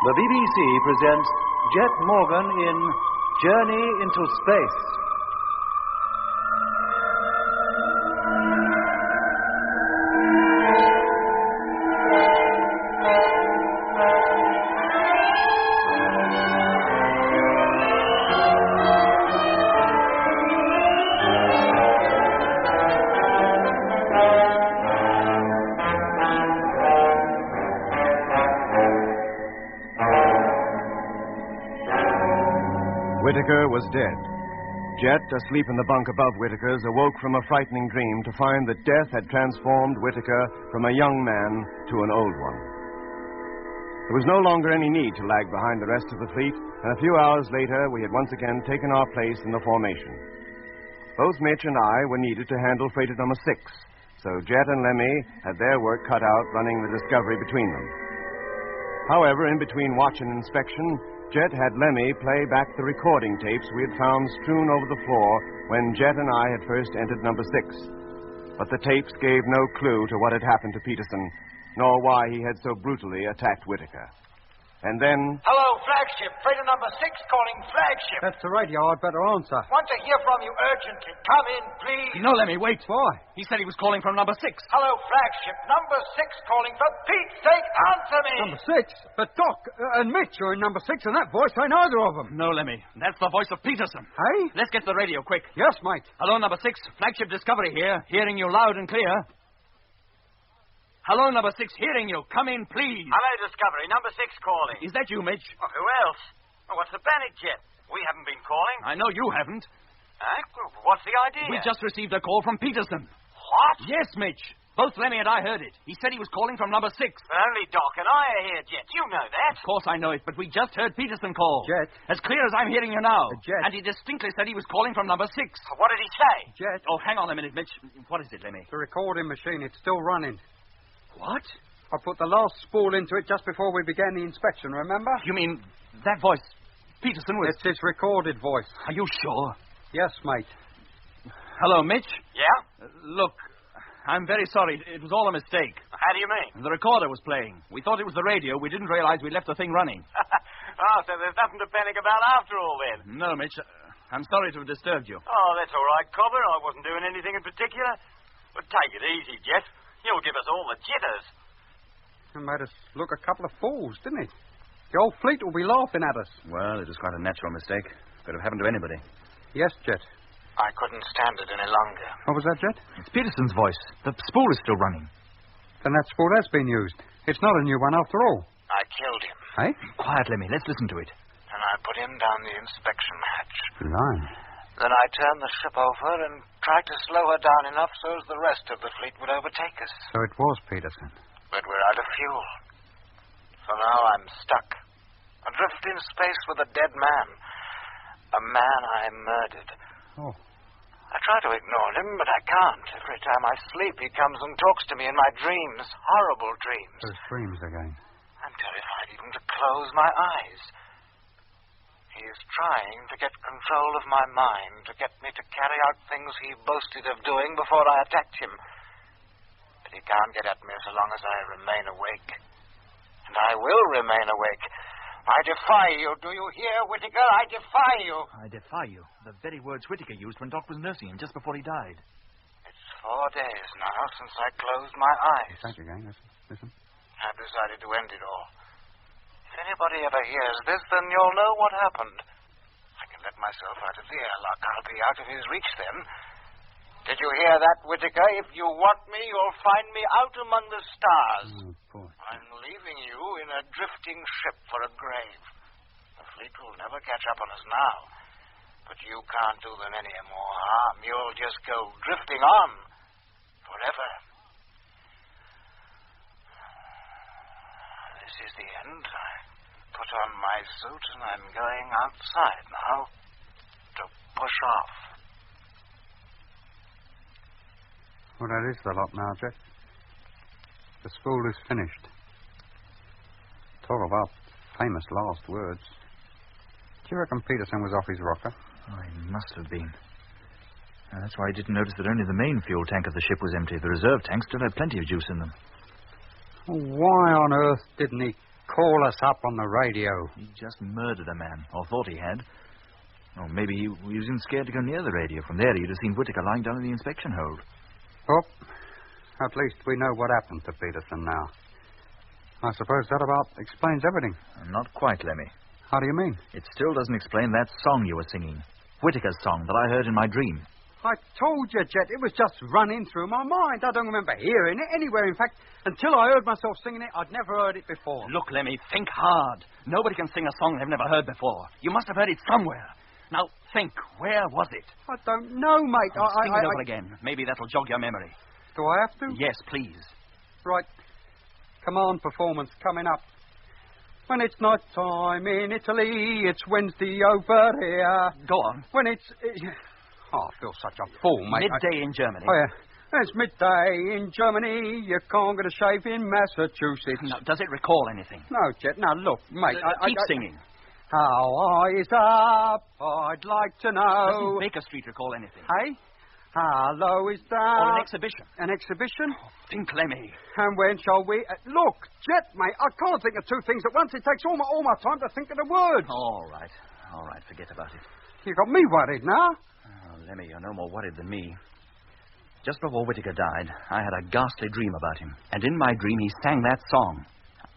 The BBC presents Jet Morgan in Journey into Space. Whittaker was dead. Jet, asleep in the bunk above Whittaker's, awoke from a frightening dream to find that death had transformed Whittaker from a young man to an old one. There was no longer any need to lag behind the rest of the fleet, and a few hours later we had once again taken our place in the formation. Both Mitch and I were needed to handle freighter number 6, so Jet and Lemmy had their work cut out running the Discovery between them. However, in between watch and inspection, Jet had Lemmy play back the recording tapes we had found strewn over the floor when Jet and I had first entered number 6. But the tapes gave no clue to what had happened to Peterson, nor why he had so brutally attacked Whittaker. And then... Hello, flagship. Freighter number 6 calling flagship. That's the radio. I'd better answer. Want to hear from you urgently. Come in, please. No, Lemmy, wait. Why? He said he was calling from number 6. Hello, flagship. Number 6 calling. For Pete's sake, answer me. Number 6? But Doc and Mitch are in number 6, and that voice ain't either of them. No, Lemmy. That's the voice of Peterson. Hey? Let's get to the radio, quick. Yes, mate. Hello, number 6. Flagship Discovery here. Hearing you loud and clear. Hello, number 6. Hearing you. Come in, please. Hello, Discovery. Number 6 calling. Is that you, Mitch? Well, who else? Oh, what's the panic, Jet? We haven't been calling. I know you haven't. What's the idea? We just received a call from Peterson. What? Yes, Mitch. Both Lemmy and I heard it. He said he was calling from number 6. But only Doc and I are here, Jet. You know that. Of course I know it, but we just heard Peterson call. Jet. As clear as I'm hearing you now. Jet. And he distinctly said he was calling from number 6. What did he say? Jet. Oh, hang on a minute, Mitch. What is it, Lemmy? The recording machine, it's still running. What? I put the last spool into it just before we began the inspection, remember? You mean that voice, Peterson was... It's his recorded voice. Are you sure? Yes, mate. Hello, Mitch. Yeah? Look, I'm very sorry. It was all a mistake. How do you mean? The recorder was playing. We thought it was the radio. We didn't realize we'd left the thing running. Oh, so there's nothing to panic about after all, then? No, Mitch. I'm sorry to have disturbed you. Oh, that's all right, Cobber. I wasn't doing anything in particular. But take it easy, Jet. You'll give us all the jitters. He made us look a couple of fools, didn't he? The whole fleet will be laughing at us. Well, it was quite a natural mistake. Could have happened to anybody. Yes, Jet. I couldn't stand it any longer. What was that, Jet? It's Peterson's voice. The spool is still running. Then that spool has been used. It's not a new one after all. I killed him. Hey? Quiet, Lemmy. Let's listen to it. And I put him down the inspection hatch. Blimey. Then I turned the ship over and tried to slow her down enough so as the rest of the fleet would overtake us. So it was Peterson. But we're out of fuel. So now I'm stuck. Adrift in space with a dead man. A man I murdered. Oh. I try to ignore him, but I can't. Every time I sleep, he comes and talks to me in my dreams. Horrible dreams. Those dreams again. I'm terrified even to close my eyes. He is trying to get control of my mind, to get me to carry out things he boasted of doing before I attacked him. But he can't get at me so long as I remain awake. And I will remain awake. I defy you. Do you hear, Whittaker? I defy you. I defy you. The very words Whittaker used when Doc was nursing him just before he died. It's 4 days now since I closed my eyes. Thank you, gang. Listen. I've decided to end it all. If anybody ever hears this, then you'll know what happened. I can let myself out of the airlock. I'll be out of his reach then. Did you hear that, Whittaker? If you want me, you'll find me out among the stars. Oh, boy. I'm leaving you in a drifting ship for a grave. The fleet will never catch up on us now. But you can't do them any more harm. You'll just go drifting on forever. This is the end. I put on my suit and I'm going outside now to push off. Well, that is the lot now, Jack. The school is finished. Talk about famous last words. Do you reckon Peterson was off his rocker? Oh, he must have been. Now, that's why I didn't notice that only the main fuel tank of the ship was empty. The reserve tanks still had plenty of juice in them. Why on earth didn't he call us up on the radio. He just murdered a man, or thought he had. Or maybe he was even scared to go near the radio. From there, he'd have seen Whittaker lying down in the inspection hold. Well, at least we know what happened to Peterson now. I suppose that about explains everything. Not quite, Lemmy. How do you mean? It still doesn't explain that song you were singing. Whittaker's song that I heard in my dream. I told you, Jet, it was just running through my mind. I don't remember hearing it anywhere. In fact, until I heard myself singing it, I'd never heard it before. Look, Lemmy, think hard. Nobody can sing a song they've never heard before. You must have heard it somewhere. Now, think, where was it? I don't know, mate. Sing it over again. Maybe that'll jog your memory. Do I have to? Yes, please. Right. Command performance coming up. When it's night time in Italy, it's Wednesday over here. Go on. When it's... Oh, I feel such a fool, mate. Midday in Germany. Oh, yeah. It's midday in Germany. You can't get a shave in Massachusetts. Now, does it recall anything? No, Jet. Now, look, mate. Keep singing. How high is up? I'd like to know. Doesn't Baker Street recall anything? Hey? How low is that? Or an exhibition. An exhibition? Oh, think, Lemmy. And when shall we... look, Jet, mate, I can't think of two things at once. It takes all my time to think of the words. All right. Forget about it. You got me worried now. Oh, Lemmy, you're no more worried than me. Just before Whittaker died, I had a ghastly dream about him. And in my dream, he sang that song.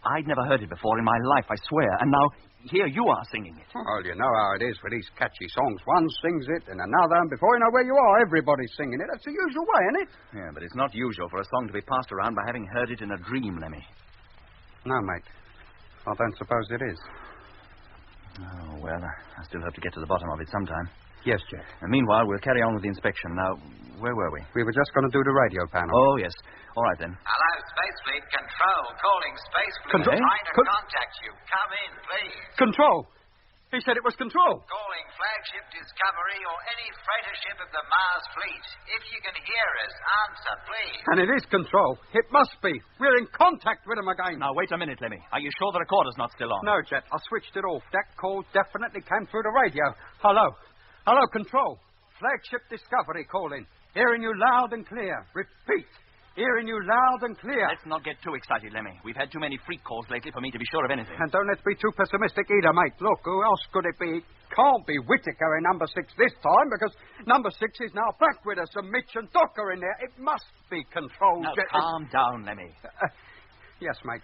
I'd never heard it before in my life, I swear. And now, here you are singing it. Well, you know how it is with these catchy songs. One sings it and another, and before you know where you are, everybody's singing it. That's the usual way, isn't it? Yeah, but it's not usual for a song to be passed around by having heard it in a dream, Lemmy. No, mate. I don't suppose it is. Oh, well, I still hope to get to the bottom of it sometime. Yes, Jack. And meanwhile, we'll carry on with the inspection. Now, where were we? We were just going to do the radio panel. Oh, yes. All right, then. Hello, Space Fleet. Control. Calling Space Fleet. Control? Trying to contact you. Come in, please. Control. He said it was Control. Calling Flagship Discovery or any freighter ship of the Mars Fleet. If you can hear us, answer, please. And it is Control. It must be. We're in contact with him again. Now, wait a minute, Lemmy. Are you sure the recorder's not still on? No, Jet. I switched it off. That call definitely came through the radio. Hello. Hello, Control. Flagship Discovery calling. Hearing you loud and clear. Repeat. Hearing you loud and clear. Let's not get too excited, Lemmy. We've had too many freak calls lately for me to be sure of anything. And don't let's be too pessimistic either, mate. Look, who else could it be? It can't be Whittaker in number 6 this time, because number 6 is now back with us, and Mitch and Doc are in there. It must be Control. Now, calm down, Lemmy. Yes, mate.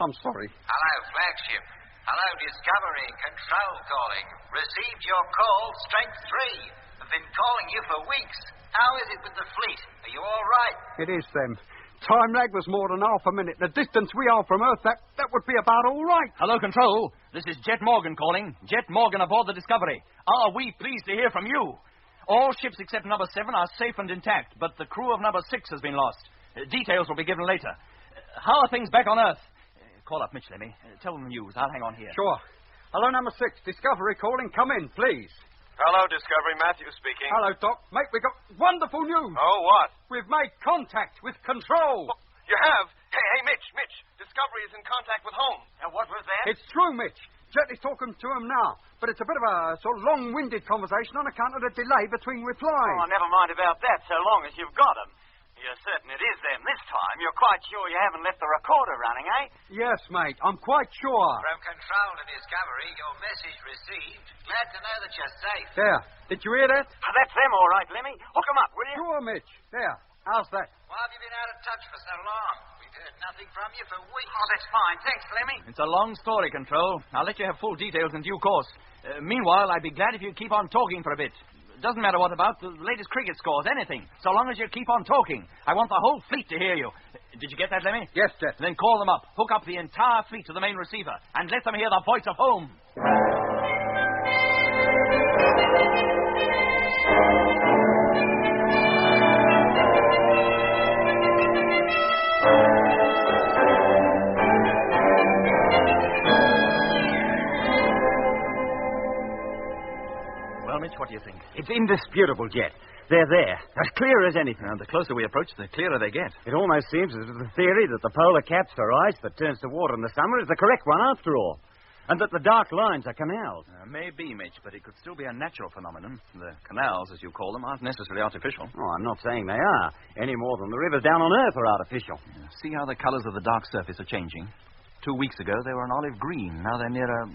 I'm sorry. Hello, Flagship. Hello, Discovery. Control calling. Received your call, Strength 3. I've been calling you for weeks. How is it with the fleet? Are you all right? It is, then. Time lag was more than half a minute. The distance we are from Earth, that would be about all right. Hello, Control. This is Jet Morgan calling. Jet Morgan aboard the Discovery. Are we pleased to hear from you? All ships except number 7 are safe and intact, but the crew of number 6 has been lost. Details will be given later. How are things back on Earth? Call up Mitch, Lemmy. Tell them the news. I'll hang on here. Sure. Hello, number 6. Discovery calling. Come in, please. Hello, Discovery. Matthew speaking. Hello, Doc. Mate, we got wonderful news. Oh, what? We've made contact with Control. You have? Hey, Mitch. Discovery is in contact with home. And what was that? It's true, Mitch. Jet is talking to him now. But it's a bit of a sort of long-winded conversation on account of the delay between replies. Oh, never mind about that, so long as you've got them. You're certain it is them this time. You're quite sure you haven't left the recorder running, eh? Yes, mate. I'm quite sure. From Control to Discovery, your message received. Glad to know that you're safe. There. Did you hear that? Oh, that's them, all right, Lemmy. Hook 'em up, will you? Sure, Mitch. There. How's that? Why have you been out of touch for so long? We've heard nothing from you for weeks. Oh, that's fine. Thanks, Lemmy. It's a long story, Control. I'll let you have full details in due course. Meanwhile, I'd be glad if you'd keep on talking for a bit. Doesn't matter what about, the latest cricket scores, anything. So long as you keep on talking. I want the whole fleet to hear you. Did you get that, Lemmy? Yes, Jet. Then call them up. Hook up the entire fleet to the main receiver. And let them hear the voice of home. Well, Mitch, what do you think? It's indisputable, Jet. They're there, as clear as anything. And the closer we approach, the clearer they get. It almost seems as if the theory that the polar caps are ice that turns to water in the summer is the correct one after all. And that the dark lines are canals. Maybe, Mitch, but it could still be a natural phenomenon. The canals, as you call them, aren't necessarily artificial. Oh, I'm not saying they are, any more than the rivers down on Earth are artificial. See how the colors of the dark surface are changing? 2 weeks ago, they were an olive green. Now they're near a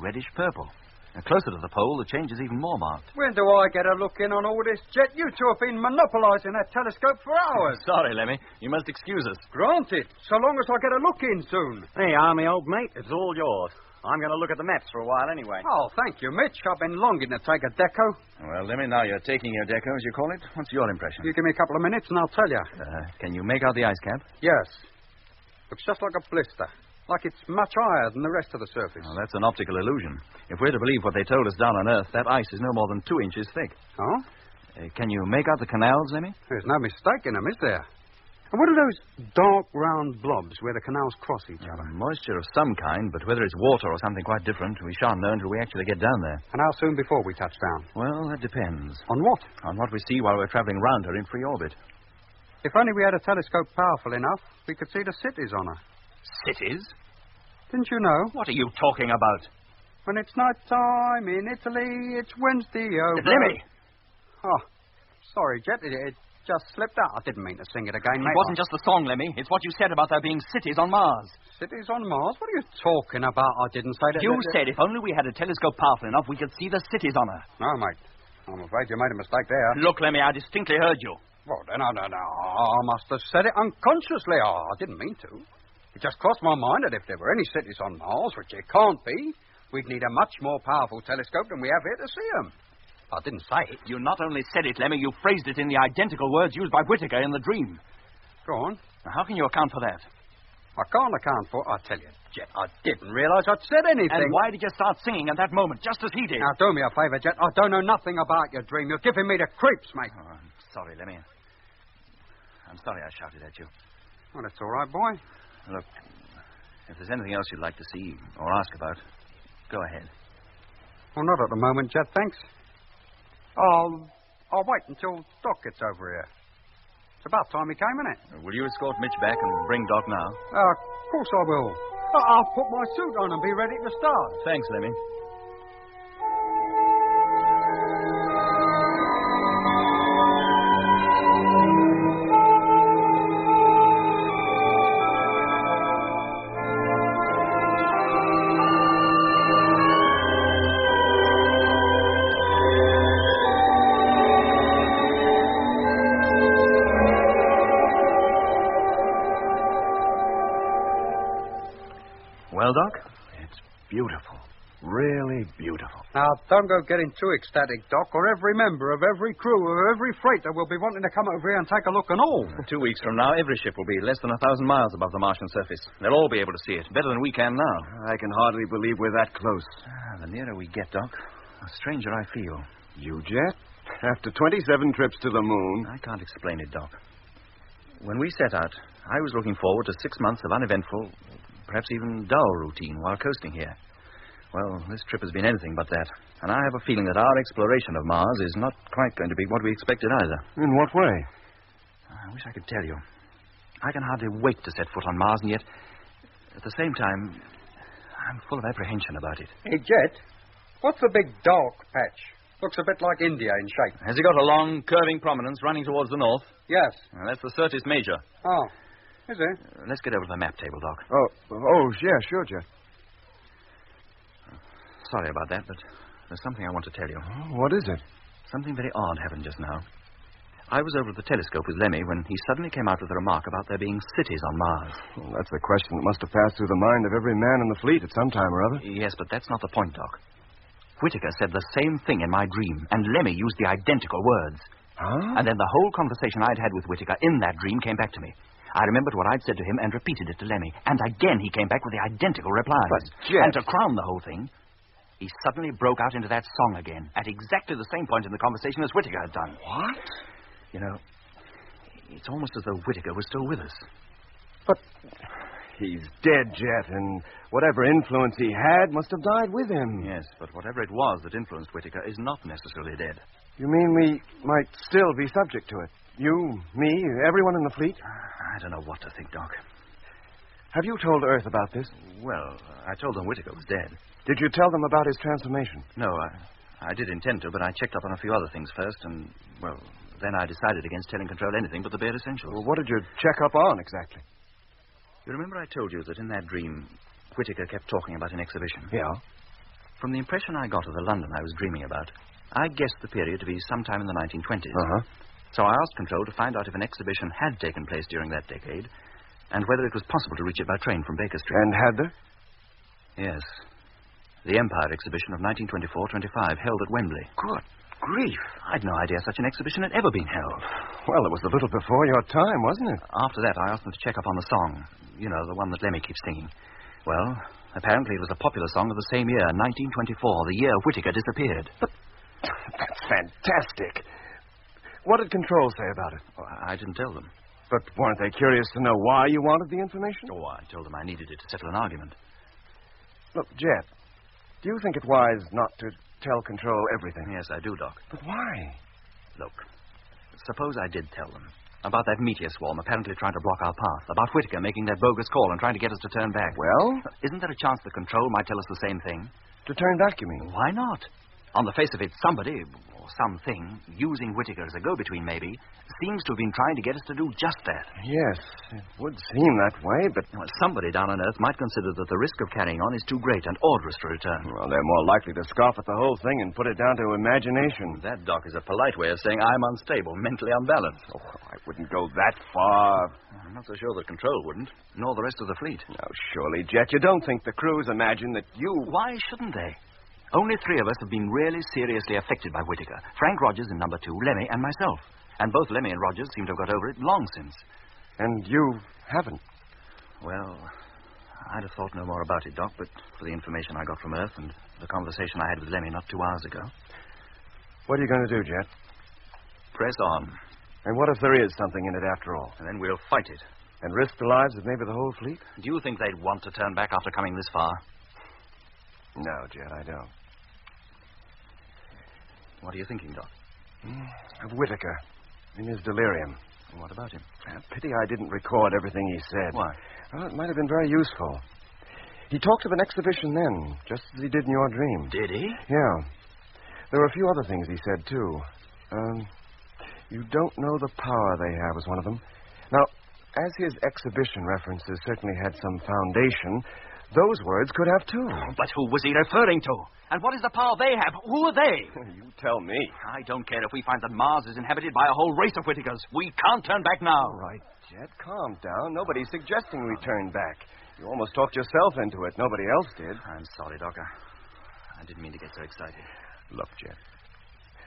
reddish purple. And closer to the pole, the change is even more marked. When do I get a look in on all this, Jet? You two have been monopolising that telescope for hours. Sorry, Lemmy. You must excuse us. Granted, so long as I get a look in soon. Hey, Army, old mate, it's all yours. I'm going to look at the maps for a while anyway. Oh, thank you, Mitch. I've been longing to take a deco. Well, Lemmy, now you're taking your deco, as you call it. What's your impression? You give me a couple of minutes and I'll tell you. Can you make out the ice cap? Yes. Looks just like a blister. Like it's much higher than the rest of the surface. Well, that's an optical illusion. If we're to believe what they told us down on Earth, that ice is no more than 2 inches thick. Oh? Can you make out the canals, Lemmy? There's no mistake in them, is there? And what are those dark, round blobs where the canals cross each other? Moisture of some kind, but whether it's water or something quite different, we shan't know until we actually get down there. And how soon before we touch down? Well, that depends. On what? On what we see while we're traveling round her in free orbit. If only we had a telescope powerful enough, we could see the cities on her. Cities? Didn't you know? What are you talking about? When it's night time in Italy, it's Wednesday over. Lemmy! Oh, sorry, Jet. It just slipped out. I didn't mean to sing it again, mate. It wasn't just the song, Lemmy. It's what you said about there being cities on Mars. Cities on Mars? What are you talking about? I didn't say that. You said if only we had a telescope powerful enough, we could see the cities on her. No, mate. I'm afraid you made a mistake there. Look, Lemmy, I distinctly heard you. Well, no. I must have said it unconsciously. I didn't mean to. It just crossed my mind that if there were any cities on Mars, which there can't be, we'd need a much more powerful telescope than we have here to see them. I didn't say it. You not only said it, Lemmy, you phrased it in the identical words used by Whittaker in the dream. Go on. Now, how can you account for that? I can't account for it. I tell you, Jet, I didn't realize I'd said anything. And why did you start singing at that moment, just as he did? Now, do me a favor, Jet. I don't know nothing about your dream. You're giving me the creeps, mate. Oh, I'm sorry, Lemmy. I'm sorry I shouted at you. Well, that's all right, boy. Look, if there's anything else you'd like to see or ask about, go ahead. Well, not at the moment, Jet, thanks. I'll wait until Doc gets over here. It's about time he came, isn't it? Will you escort Mitch back and bring Doc now? Of course I will. I'll put my suit on and be ready to start. Thanks, Lemmy. Well, Doc? It's beautiful. Really beautiful. Now, don't go getting too ecstatic, Doc, or every member of every crew of every freighter will be wanting to come over here and take a look and all. 2 weeks from now, every ship will be less than 1,000 miles above the Martian surface. They'll all be able to see it, better than we can now. I can hardly believe we're that close. The nearer we get, Doc, the stranger I feel. You, Jet? After 27 trips to the moon. I can't explain it, Doc. When we set out, I was looking forward to 6 months of uneventful, perhaps even dull routine while coasting here. Well, this trip has been anything but that. And I have a feeling that our exploration of Mars is not quite going to be what we expected either. In what way? I wish I could tell you. I can hardly wait to set foot on Mars, and yet, at the same time, I'm full of apprehension about it. Hey, Jet, what's the big dark patch? Looks a bit like India in shape. Has it got a long, curving prominence running towards the north? Yes. Well, that's the Syrtis Major. Oh, is it? Let's get over to the map table, Doc. Oh, yeah, sure, Jet. Sorry about that, but there's something I want to tell you. What is it? Something very odd happened just now. I was over at the telescope with Lemmy when he suddenly came out with a remark about there being cities on Mars. Well, that's the question that must have passed through the mind of every man in the fleet at some time or other. Yes, but that's not the point, Doc. Whittaker said the same thing in my dream, and Lemmy used the identical words. Huh? And then the whole conversation I'd had with Whittaker in that dream came back to me. I remembered what I'd said to him and repeated it to Lemmy. And again he came back with the identical replies. But, Jet... And to crown the whole thing, he suddenly broke out into that song again, at exactly the same point in the conversation as Whittaker had done. What? You know, it's almost as though Whittaker was still with us. But he's dead, Jet, and whatever influence he had must have died with him. Yes, but whatever it was that influenced Whittaker is not necessarily dead. You mean we might still be subject to it? You, me, everyone in the fleet? I don't know what to think, Doc. Have you told Earth about this? Well, I told them Whittaker was dead. Did you tell them about his transformation? No, I did intend to, but I checked up on a few other things first, and, well, then I decided against telling Control anything but the bare essentials. Well, what did you check up on, exactly? You remember I told you that in that dream, Whittaker kept talking about an exhibition? Yeah. From the impression I got of the London I was dreaming about, I guessed the period to be sometime in the 1920s. Uh-huh. So I asked Control to find out if an exhibition had taken place during that decade, and whether it was possible to reach it by train from Baker Street. And had there? Yes. The Empire exhibition of 1924-25, held at Wembley. Good grief. I'd no idea such an exhibition had ever been held. Well, it was a little before your time, wasn't it? After that, I asked them to check up on the song. You know, the one that Lemmy keeps singing. Well, apparently it was a popular song of the same year, 1924, the year Whittaker disappeared. But that's fantastic. What did Control say about it? Oh, I didn't tell them. But weren't they curious to know why you wanted the information? Oh, I told them I needed it to settle an argument. Look, Jet, do you think it wise not to tell Control everything? Yes, I do, Doc. But why? Look, suppose I did tell them about that meteor swarm apparently trying to block our path, about Whittaker making that bogus call and trying to get us to turn back. Well? Isn't there a chance that Control might tell us the same thing? To turn back, you mean? Why not? On the face of it, somebody, or something, using Whittaker as a go-between maybe, seems to have been trying to get us to do just that. Yes, it would seem that way, but... Well, somebody down on Earth might consider that the risk of carrying on is too great and order us to return. Well, they're more likely to scoff at the whole thing and put it down to imagination. That, Doc, is a polite way of saying I'm unstable, mentally unbalanced. Oh, I wouldn't go that far. I'm not so sure that Control wouldn't, nor the rest of the fleet. Now, surely, Jet, you don't think the crews imagine that you... Why shouldn't they? Only 3 of us have been really seriously affected by Whittaker. Frank Rogers in number 2, Lemmy, and myself. And both Lemmy and Rogers seem to have got over it long since. And you haven't? Well, I'd have thought no more about it, Doc, but for the information I got from Earth and the conversation I had with Lemmy not 2 hours ago. What are you going to do, Jet? Press on. And what if there is something in it after all? And then we'll fight it. And risk the lives of maybe the whole fleet? Do you think they'd want to turn back after coming this far? No, Jet, I don't. What are you thinking, Doc? Of Whittaker, in his delirium. What about him? Pity I didn't record everything he said. Why? Well, it might have been very useful. He talked of an exhibition then, just as he did in your dream. Did he? Yeah. There were a few other things he said, too. You don't know the power they have was one of them. Now, as his exhibition references certainly had some foundation, those words could have, too. But who was he referring to? And what is the power they have? Who are they? You tell me. I don't care if we find that Mars is inhabited by a whole race of Whittakers. We can't turn back now. All right, Jet, calm down. Nobody's suggesting we turn back. You almost talked yourself into it. Nobody else did. I'm sorry, Doc. I didn't mean to get so excited. Look, Jet,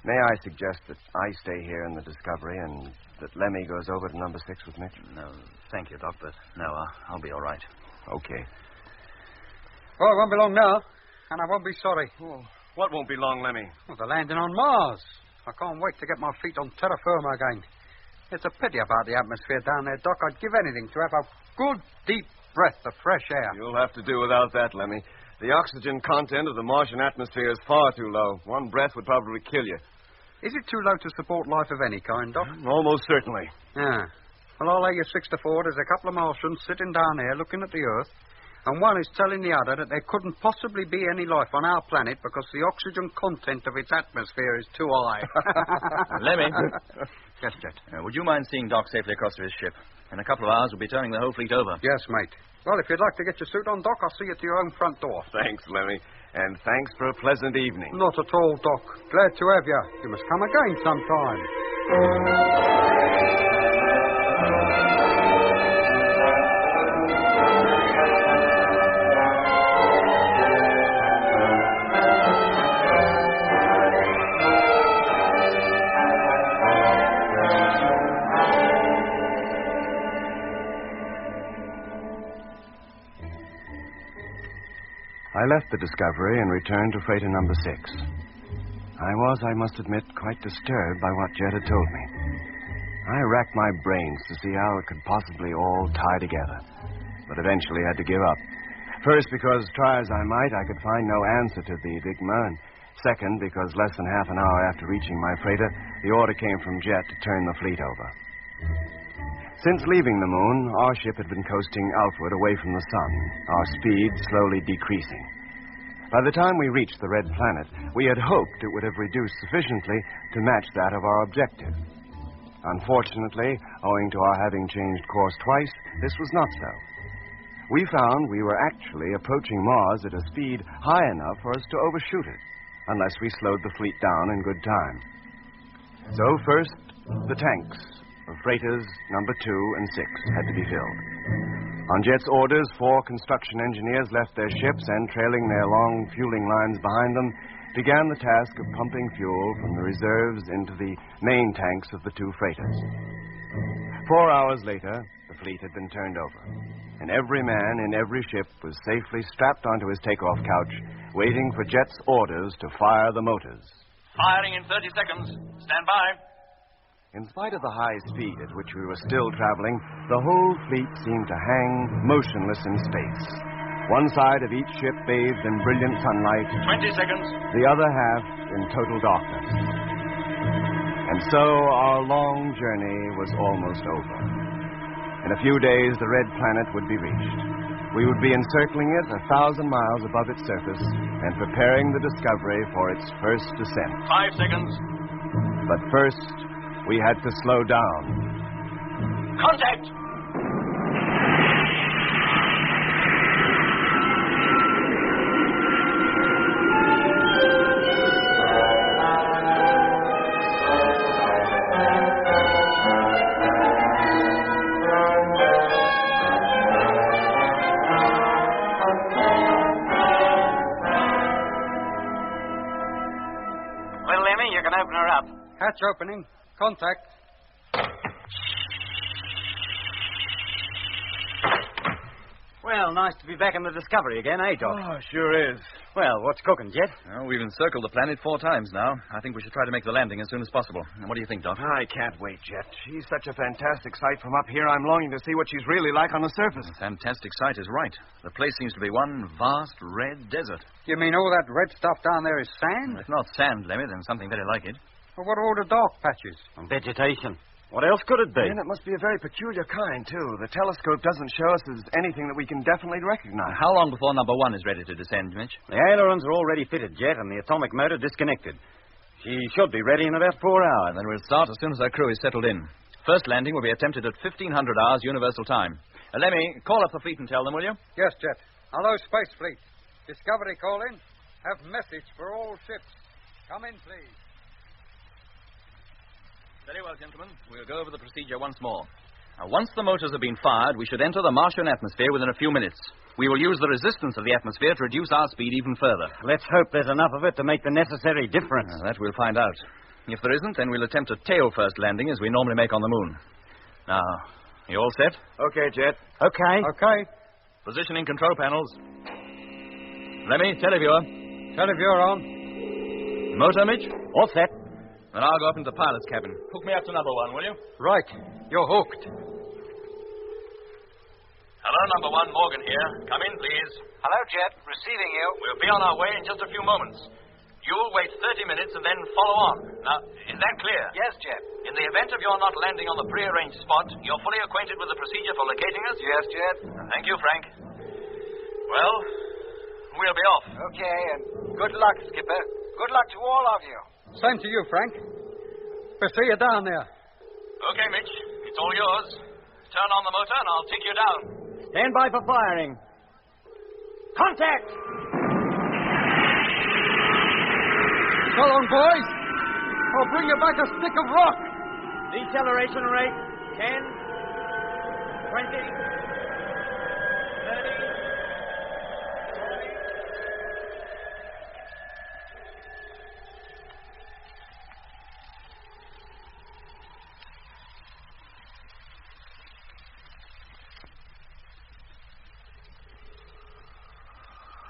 may I suggest that I stay here in the Discovery and that Lemmy goes over to number 6 with Mitch? No, thank you, Doc, but no, I'll be all right. Okay. Well, it won't be long now, and I won't be sorry. Oh, what won't be long, Lemmy? Well, the landing on Mars. I can't wait to get my feet on terra firma again. It's a pity about the atmosphere down there, Doc. I'd give anything to have a good, deep breath of fresh air. You'll have to do without that, Lemmy. The oxygen content of the Martian atmosphere is far too low. One breath would probably kill you. Is it too low to support life of any kind, Doc? Almost certainly. Yeah. Well, I'll lay you 6 to 4. There's a couple of Martians sitting down here looking at the Earth, and one is telling the other that there couldn't possibly be any life on our planet because the oxygen content of its atmosphere is too high. Lemmy. Yes, Jet. Would you mind seeing Doc safely across to his ship? In a couple of hours, we'll be turning the whole fleet over. Yes, mate. Well, if you'd like to get your suit on, Doc, I'll see you to your own front door. Thanks, Lemmy. And thanks for a pleasant evening. Not at all, Doc. Glad to have you. You must come again sometime. I left the Discovery and returned to freighter number 6. I was, I must admit, quite disturbed by what Jet had told me. I racked my brains to see how it could possibly all tie together, but eventually had to give up. First, because try as I might, I could find no answer to the enigma, and second, because less than half an hour after reaching my freighter, the order came from Jet to turn the fleet over. Since leaving the moon, our ship had been coasting outward away from the sun, our speed slowly decreasing. By the time we reached the red planet, we had hoped it would have reduced sufficiently to match that of our objective. Unfortunately, owing to our having changed course twice, this was not so. we found we were actually approaching Mars at a speed high enough for us to overshoot it, unless we slowed the fleet down in good time. So first, the tanks of freighters number 2 and 6 had to be filled. On Jet's orders, 4 construction engineers left their ships and, trailing their long fueling lines behind them, began the task of pumping fuel from the reserves into the main tanks of the 2 freighters. 4 hours later, the fleet had been turned over, and every man in every ship was safely strapped onto his takeoff couch, waiting for Jet's orders to fire the motors. Firing in 30 seconds. Stand by. In spite of the high speed at which we were still traveling, the whole fleet seemed to hang motionless in space. One side of each ship bathed in brilliant sunlight. 20 seconds. The other half in total darkness. And so our long journey was almost over. In a few days, the red planet would be reached. We would be encircling it 1,000 miles above its surface and preparing the Discovery for its first descent. 5 seconds. But first, we had to slow down. Contact! Well, Lemmy, you can open her up. Hatch opening. Contact. Well, nice to be back in the Discovery again, eh, Doc? Oh, sure is. Well, what's cooking, Jet? Well, we've encircled the planet 4 times now. I think we should try to make the landing as soon as possible. And what do you think, Doc? I can't wait, Jet. She's such a fantastic sight from up here. I'm longing to see what she's really like on the surface. The fantastic sight is right. The place seems to be one vast red desert. You mean all that red stuff down there is sand? If not sand, Lemmy, then something very like it. Well, what are all the dark patches? And vegetation. What else could it be? And it must be a very peculiar kind, too. The telescope doesn't show us as anything that we can definitely recognize. How long before number 1 is ready to descend, Mitch? The ailerons are already fitted, Jet, and the atomic motor disconnected. She should be ready in about 4 hours. Then we'll start as soon as our crew is settled in. First landing will be attempted at 1500 hours Universal Time. Lemmy, call up the fleet and tell them, will you? Yes, Jet. Hello, Space Fleet. Discovery calling. Have message for all ships. Come in, please. Very well, gentlemen. We'll go over the procedure once more. Now, once the motors have been fired, we should enter the Martian atmosphere within a few minutes. We will use the resistance of the atmosphere to reduce our speed even further. Let's hope there's enough of it to make the necessary difference. That we'll find out. If there isn't, then we'll attempt a tail-first landing as we normally make on the moon. Now, you all set? Okay, Jet. Okay. Okay. Positioning control panels. Lemmy, televiewer. Televiewer on. Motor, Mitch? All set. Then I'll go up into the pilot's cabin. Hook me up to number 1, will you? Right. You're hooked. Hello, number 1, Morgan here. Come in, please. Hello, Jet. Receiving you. We'll be on our way in just a few moments. You'll wait 30 minutes and then follow on. Now, is that clear? Yes, Jet. In the event of your not landing on the prearranged spot, you're fully acquainted with the procedure for locating us? Yes, Jet. Thank you, Frank. Well, we'll be off. Okay, and good luck, Skipper. Good luck to all of you. Same to you, Frank. We'll see you down there. Okay, Mitch. It's all yours. Turn on the motor and I'll take you down. Stand by for firing. Contact! So long, boys. I'll bring you back a stick of rock. Deceleration rate 10, 20, 30.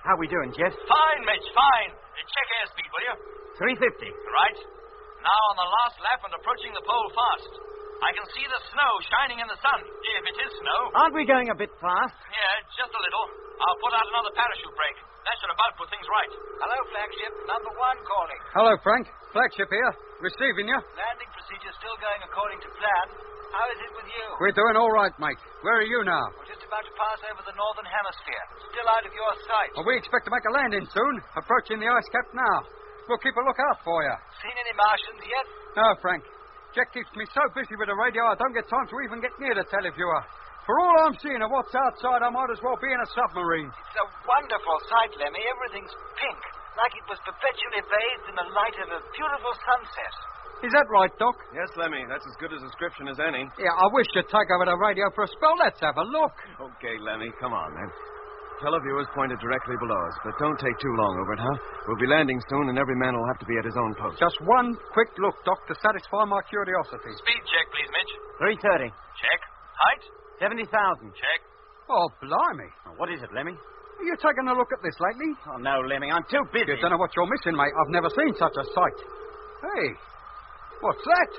How we doing, Jet? Fine, Mitch, fine. Check airspeed, will you? 350. Right. Now on the last lap and approaching the pole fast. I can see the snow shining in the sun, if it is snow. Aren't we going a bit fast? Yeah, just a little. I'll put out another parachute brake. That should about put things right. Hello, flagship. Number 1 calling. Hello, Frank. Flagship here. Receiving you. Landing procedure still going according to plan. How is it with you? We're doing all right, mate. Where are you now? We're just about to pass over the northern hemisphere. Still out of your sight. Well, we expect to make a landing soon. Approaching the ice cap now. We'll keep a lookout for you. Seen any Martians yet? No, Frank. Jack keeps me so busy with the radio I don't get time to even get near the televiewer. For all I'm seeing of what's outside, I might as well be in a submarine. It's a wonderful sight, Lemmy. Everything's pink, like it was perpetually bathed in the light of a beautiful sunset. Is that right, Doc? Yes, Lemmy, that's as good a description as any. Yeah, I wish you'd take over the radio for a spell. Let's have a look. Okay, Lemmy, come on, then. Televiewers pointed directly below us, but don't take too long over it, huh? We'll be landing soon, and every man will have to be at his own post. Just one quick look, Doc, to satisfy my curiosity. Speed check, please, Mitch. 330. Check. Height? 70,000. Check. Oh, blimey. What is it, Lemmy? Are you taking a look at this lately? Oh, no, Lemmy, I'm too busy. You don't know what you're missing, mate. I've never seen such a sight. Hey, what's that?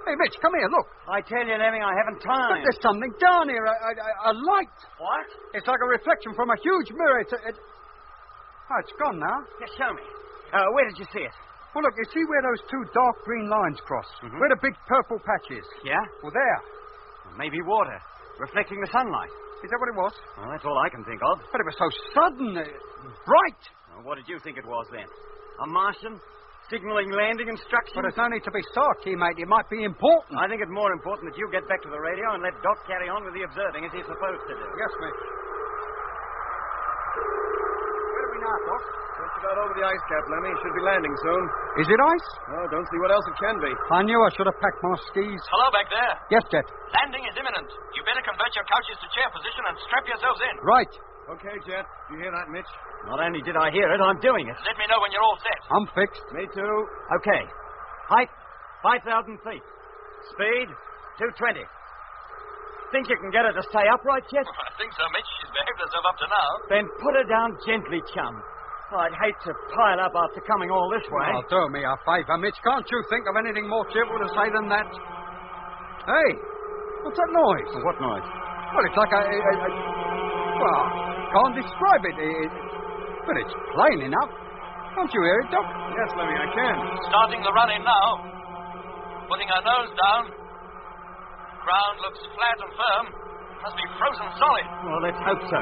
Hey, Mitch, come here, look. I tell you, Lemmy, I haven't Look, time. there's something down here, a light. What? It's like a reflection from a huge mirror. Oh, it's gone now. Yeah, show me. Where did you see it? Well, look, you see where those two dark green lines cross? Mm-hmm. Where the big purple patch is? Yeah? Well, there. Maybe water, reflecting the sunlight. Is that what it was? Well, that's all I can think of. But it was so sudden, bright. Well, what did you think it was, then? A Martian? Signaling landing instructions? But there's no need to be sarky, mate. It might be important. I think it's more important that you get back to the radio and let Doc carry on with the observing as he's supposed to do. Yes, mate. Where are we now, Doc? Just about over the ice cap, Lemmy. Should be landing soon. Is it ice? Oh, don't see what else it can be. I knew I should have packed my skis. Hello back there. Yes, Jet. Landing is imminent. You better convert your couches to chair position and strap yourselves in. Right. Okay, Jet. You hear that, Mitch? Not only did I hear it, I'm doing it. Let me know when you're all set. I'm fixed. Me too. Okay. Height, 5,000 feet. Speed, 220. Think you can get her to stay upright, Jet? I think so, Mitch. She's behaved herself up to now. Then put her down gently, chum. I'd hate to pile up after coming all this way. Oh, do me a favour, Mitch. Can't you think of anything more cheerful to say than that? Hey, what's that noise? What noise? Well, it's like well, can't describe it. But it's plain enough. Don't you hear it, Doc? Yes, Lemmy, I can. Starting the run in now. Putting her nose down. Ground looks flat and firm. Must be frozen solid. Well, let's hope so.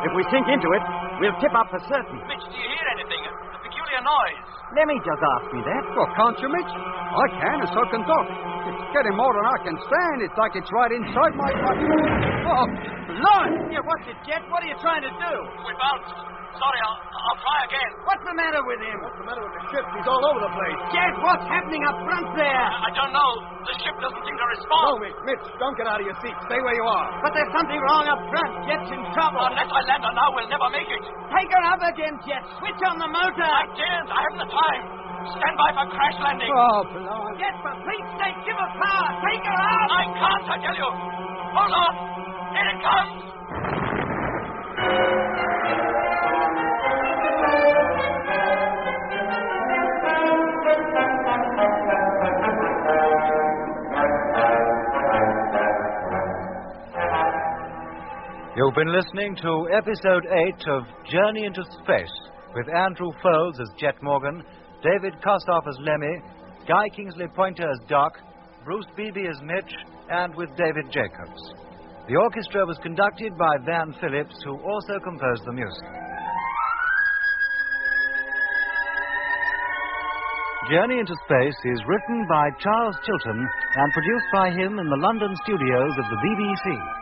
If we sink into it, we'll tip up for certain. Mitch, do you hear anything? A peculiar noise. Lemmy just asked me that. Well, can't you, Mitch? I can, and so can Doc. It's getting more than I can stand. It's like it's right inside my... Oh, Lord! Yeah, what's it, Jet? What are you trying to do? We bounced. Sorry, I'll try again. What's the matter with him? What's the matter with the ship? He's all over the place. Jet, what's happening up front there? I don't know. The ship doesn't seem to respond. Mitch, don't get out of your seat. Stay where you are. But there's something wrong up front. Jet's in trouble. Unless I land her now, we'll never make it. Take her up again, Jet. Switch on the motor. I daren't. I haven't the time. Stand by for crash landing. Oh, blimey. Jet, for Pete's sake, give her power. Take her up. I can't, I tell you. Hold on. Here it comes. You've been listening to Episode 8 of Journey into Space with Andrew Foles as Jet Morgan, David Kostoff as Lemmy, Guy Kingsley Pointer as Doc, Bruce Beebe as Mitch, and with David Jacobs. The orchestra was conducted by Van Phillips, who also composed the music. Journey into Space is written by Charles Chilton and produced by him in the London studios of the BBC.